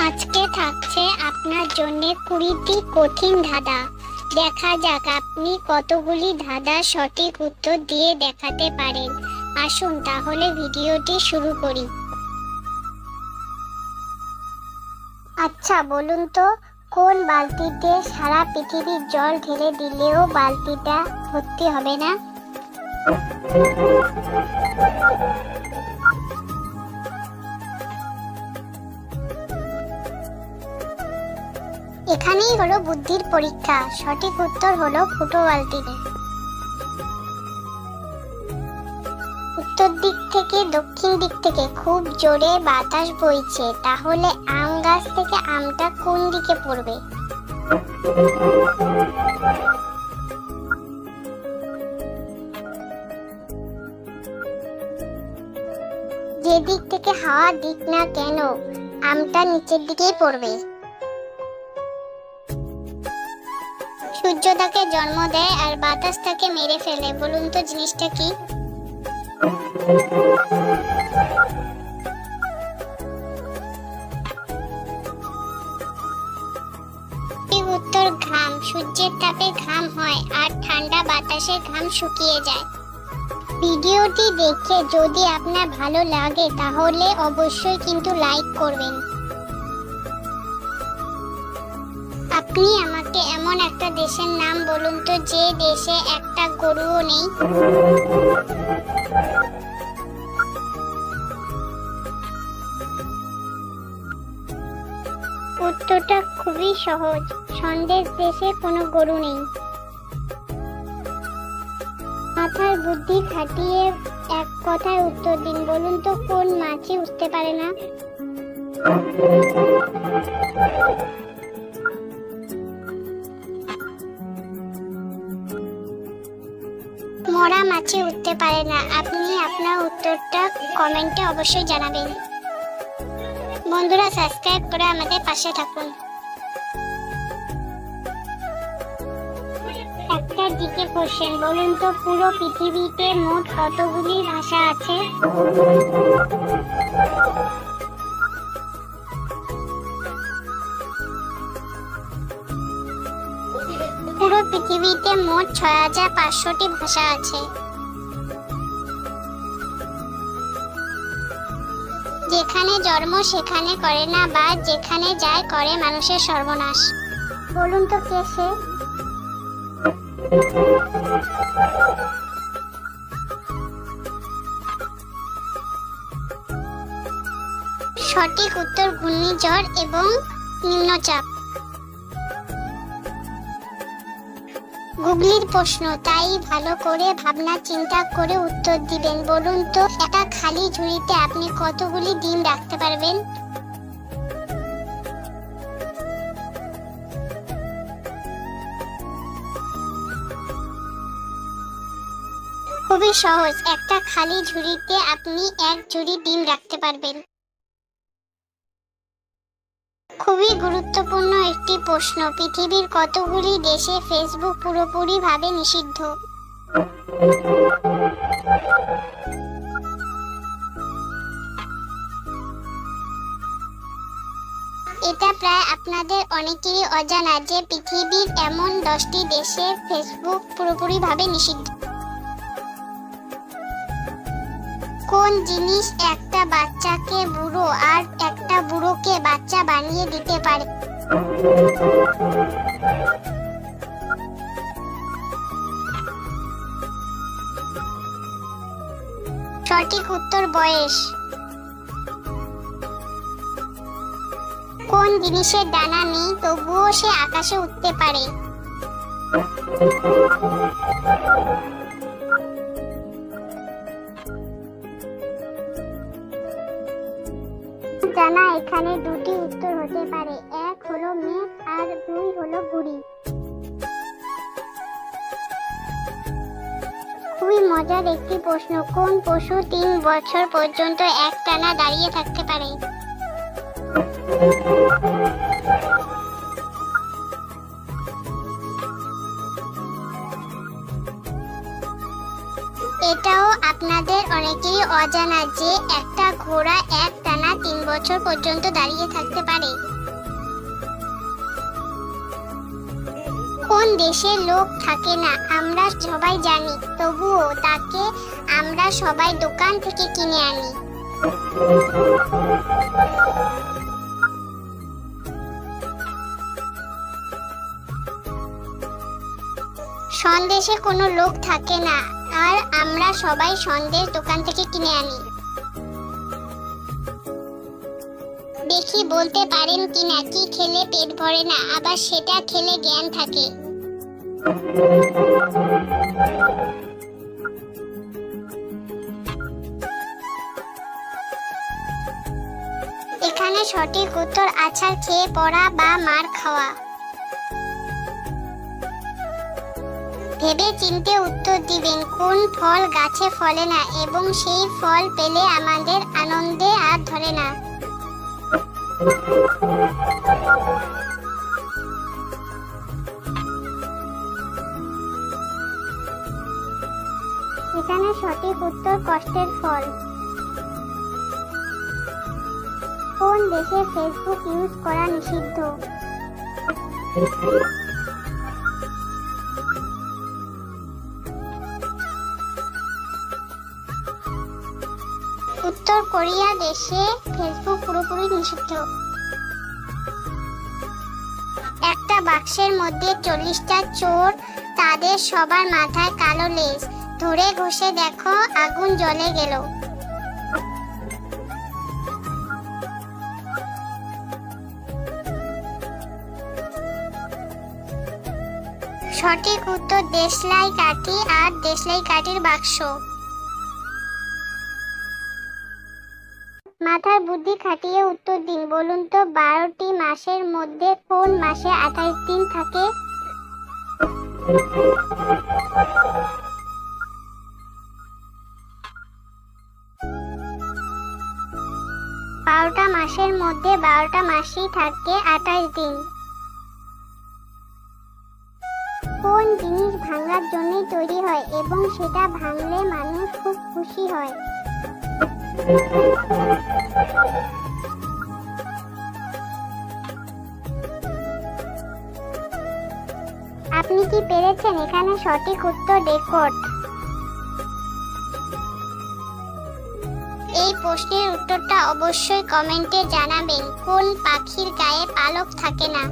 আজকে থাকছে আপনার জন্য 20টি কঠিন ধাঁধা। দেখা যাক আপনি কতগুলি ধাঁধার সঠিক উত্তর দিয়ে দেখাতে পারেন। আসুন তাহলে ভিডিওটি শুরু করি। আচ্ছা বলুন তো, কোন বালতিতে সারা পৃথিবীর জল ঢেলে দিলেও বালতিটা ভর্তি হবে না? এখানেই হলো বুদ্ধির পরীক্ষা। সঠিক উত্তর হলো ফুটো বালতিতে। উত্তর দিক থেকে দক্ষিণ দিক থেকে খুব জোরে বাতাস বইছে, তাহলে আম গাছ থেকে আমটা কোন দিকে পড়বে? যেদিক থেকে হাওয়া দিক না কেন, আমটা নিচের দিকেই পড়বে। সূর্য তাকে জন্ম দেয় আর বাতাস তাকে মেরে ফেলে, বলুন তো জিনিসটা কি? উত্তর ঘাম। সূর্যের তাপে ঘাম হয় আর ঠান্ডা বাতাসে ঘাম শুকিয়ে যায়। ভিডিওটি দেখে যদি আপনার ভালো লাগে তাহলে অবশ্যই কিন্তু লাইক করবেন। আপনি আমাকে এমন একটা দেশের নাম বলুন তো যে দেশে একটা গরুও নেই। উত্তরটা খুবই সহজ, সন্দেশ দেশে কোনো গরু নেই। মাথার বুদ্ধি খাটিয়ে এক কথায় উত্তর দিন, বলুন তো কোন মাছই উঠতে পারে না? মরা মাছি উঠতে পারে না। আপনি আপনার উত্তরটা কমেন্টে অবশ্যই জানাবেন। বন্ধুরা, সাবস্ক্রাইব করে আমাদের পাশে থাকুন। একটা দিকে কোশ্চেন, বলুন তো পুরো পৃথিবীতে মোট কতগুলি ভাষা আছে? পুরো পৃথিবীতে মোট 6500টি ভাষা আছে। যেখানে জন্ম সেখানে করে না, বা যেখানে যায় করে মানুষের সর্বনাশ, বলুন তো কে সে? সঠিক উত্তর ঘূর্ণিঝড় এবং নিম্নচাপ। গুগলির প্রশ্ন, তাই ভালো করে ভাবনা চিন্তা করে উত্তর দিবেন। বলুন তো একটা খালি ঝুড়িতে আপনি কতগুলি ডিম রাখতে পারবেন? খুবই সহজ, একটা খালি ঝুড়িতে আপনি এক ঝুড়ি ডিম রাখতে পারবেন। খুবই গুরুত্বপূর্ণ একটি প্রশ্ন, পৃথিবীর কতগুলি দেশে ফেসবুক পুরোপুরি ভাবে নিষিদ্ধ? এটা প্রায় আপনাদের অনেকেরই অজানা যে পৃথিবীর এমন 10টি দেশে ফেসবুক পুরোপুরি ভাবে নিষিদ্ধ। কোন জিনিস একটা বাচ্চাকে বুড়ো আর একটা বুড়োকে বাচ্চা বানিয়ে দিতে পারে? সঠিক উত্তর বয়স। কোন জিনিসের ডানা নেই তবুও সে আকাশে উঠতে পারে? জানা এখানে দুটি উত্তর হতে পারে, এক হলো মেঘ আর 2 হলো ঘুড়ি। খুবই মজার একটি প্রশ্ন, কোন পশু 3 বছর পর্যন্ত একটানা দাঁড়িয়ে থাকতে পারে? এটাও আপনাদের অনেকেরই অজানা যে একটা ঘোড়া একটানা 3 বছর পর্যন্ত দাঁড়িয়ে থাকতে পারে। কোন দেশে লোক থাকে না আমরা সবাই জানি, তবুও তাকে আমরা সবাই দোকান থেকে কিনে আনি। সন্দেশে কোনো লোক থাকে না আর আমরা সবাই সন্দেশ দোকান থেকে কিনে আনি। দেখি বলতে পারেন কিনা কি খেলে পেট ভরে না আবার সেটা খেলে জ্ঞান থাকে। এখানে সঠিক উত্তর আছাড় খেয়ে পড়া বা মার খাওয়া। ভেবে চিন্তে উত্তর দিবেন কোন ফল গাছে ফলে না এবং সেই ফল পেলে আমাদের আনন্দে আর ধরে না। এখানে সঠিক উত্তর কষ্টের ফল। কোন দেশে ফেসবুক ইউজ করা নিষিদ্ধ? উত্তর কোরিয়া দেশে ফেসবুক পুরোপুরি নিষিদ্ধ। একটা বাক্সের মধ্যে 40টা চোর, তাদের সবার মাথায় কালো লেজ, ধরে ঘষে দেখো আগুন জ্বলে গেল। সঠিক উত্তর দেশলাই কাঠি আর দেশলাই কাঠির বাক্স। মাথার বুদ্ধি খাটিয়ে উত্তর দিন, বলুন তো 12টি মাসের মধ্যে কোন মাসে 28 দিন থাকে? মাসের মধ্যে 12টা মাসই থাকে 28 দিন। কোন জিনিস ভাঙার জন্যই তৈরি হয় এবং সেটা ভাঙলে মানুষ খুব খুশি হয়? আপনি কি পেরেছেন? এখানে সঠিক উত্তর রেকর্ড। এই প্রশ্নের উত্তরটা অবশ্যই কমেন্টে জানাবেন। কোন পাখির গায়ে পালক থাকে না?